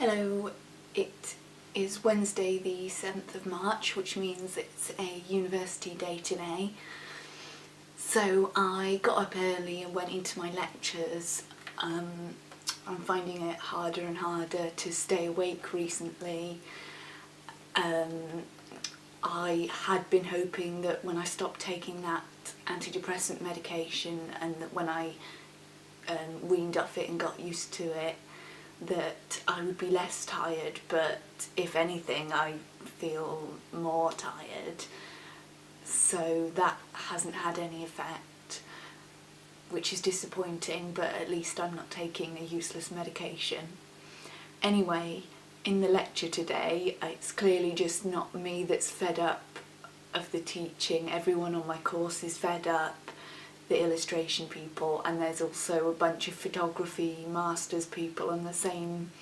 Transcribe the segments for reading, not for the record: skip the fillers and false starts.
Hello, it is Wednesday the 7th of March, which means it's a university day today. So I got up early and went into my lectures. I'm finding it harder and harder to stay awake recently. I had been hoping that when I stopped taking that antidepressant medication and that when I weaned off it and got used to it, that I would be less tired, but if anything I feel more tired. So that hasn't had any effect, which is disappointing, but at least I'm not taking a useless medication. Anyway, in the lecture today, it's clearly just not me that's fed up of the teaching. Everyone on my course is fed up, the illustration people, and there's also a bunch of photography masters people in the same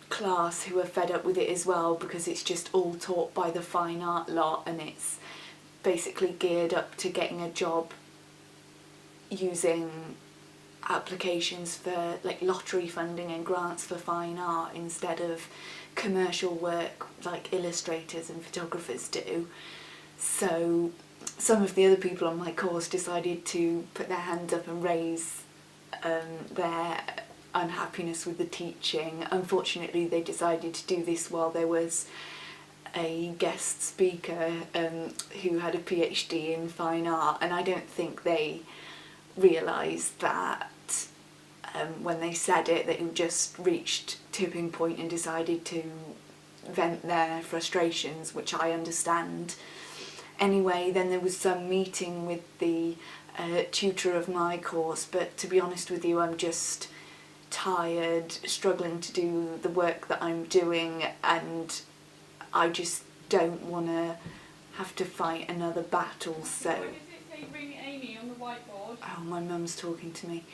class who are fed up with it as well, because it's just all taught by the fine art lot and it's basically geared up to getting a job using applications for like lottery funding and grants for fine art instead of commercial work like illustrators and photographers do. So some of the other people on my course decided to put their hands up and raise their unhappiness with the teaching. Unfortunately, they decided to do this while there was a guest speaker who had a PhD in fine art, and I don't think they realised that when they said it, that it just reached tipping point and decided to vent their frustrations, which I understand. Anyway, then there was some meeting with the tutor of my course, but to be honest with you, I'm just tired, struggling to do the work that I'm doing, and I just don't want to have to fight another battle, so... Why does it say ring Amy on the whiteboard? Oh, my mum's talking to me.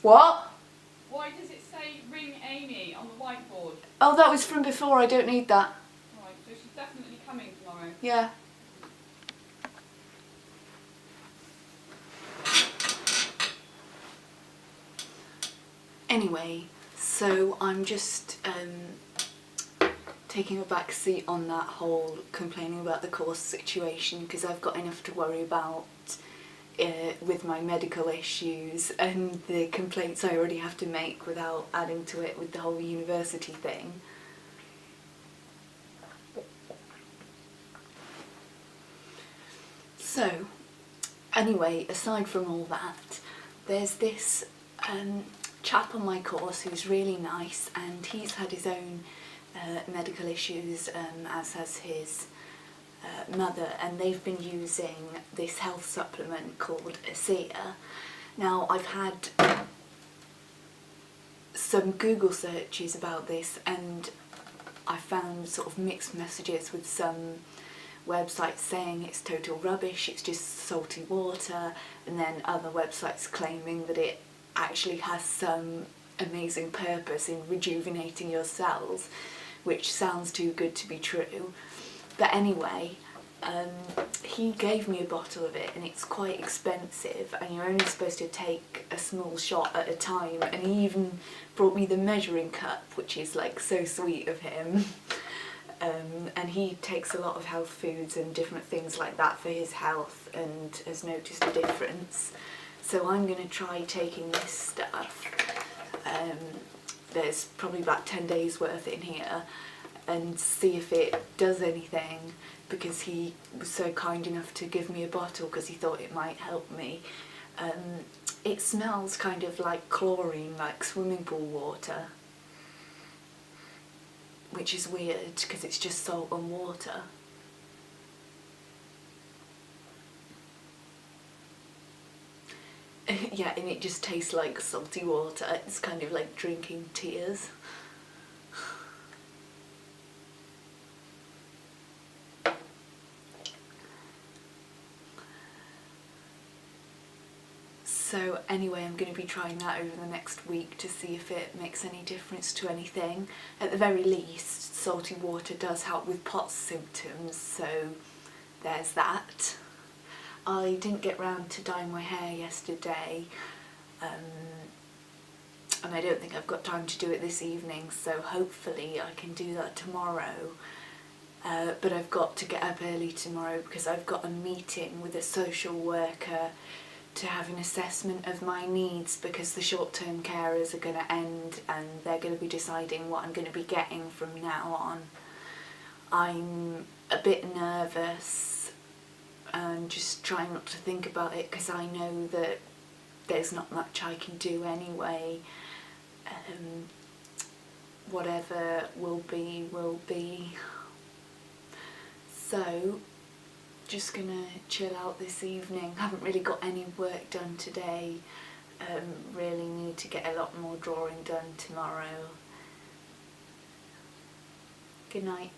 What? Why does it say ring Amy on the whiteboard? Oh, that was from before, I don't need that. Right, so she's definitely coming tomorrow. Yeah. Anyway, so I'm just taking a back seat on that whole complaining about the course situation, because I've got enough to worry about with my medical issues and the complaints I already have to make without adding to it with the whole university thing. So, anyway, aside from all that, there's this chap on my course who's really nice, and he's had his own medical issues, as has his mother, and they've been using this health supplement called ASEA. Now, I've had some Google searches about this, and I found sort of mixed messages with some websites saying it's total rubbish, it's just salty water, and then other websites claiming that it actually has some amazing purpose in rejuvenating your cells, which sounds too good to be true. But anyway, he gave me a bottle of it, and it's quite expensive, and you're only supposed to take a small shot at a time, and he even brought me the measuring cup, which is like so sweet of him. And he takes a lot of health foods and different things like that for his health and has noticed a difference. So I'm going to try taking this stuff. There's probably about 10 days worth in here, and see if it does anything, because he was so kind enough to give me a bottle because he thought it might help me. It smells kind of like chlorine, like swimming pool water, which is weird because it's just salt and water. Yeah, and it just tastes like salty water. It's kind of like drinking tears. So anyway, I'm going to be trying that over the next week to see if it makes any difference to anything. At the very least, salty water does help with POTS symptoms, so there's that. I didn't get round to dyeing my hair yesterday. and I don't think I've got time to do it this evening, so hopefully I can do that tomorrow. But I've got to get up early tomorrow because I've got a meeting with a social worker to have an assessment of my needs, because the short-term carers are going to end and they're going to be deciding what I'm going to be getting from now on. I'm a bit nervous and just trying not to think about it because I know that there's not much I can do anyway. Whatever will be, will be. So, just gonna chill out this evening. Haven't really got any work done today. Really need to get a lot more drawing done tomorrow. Good night.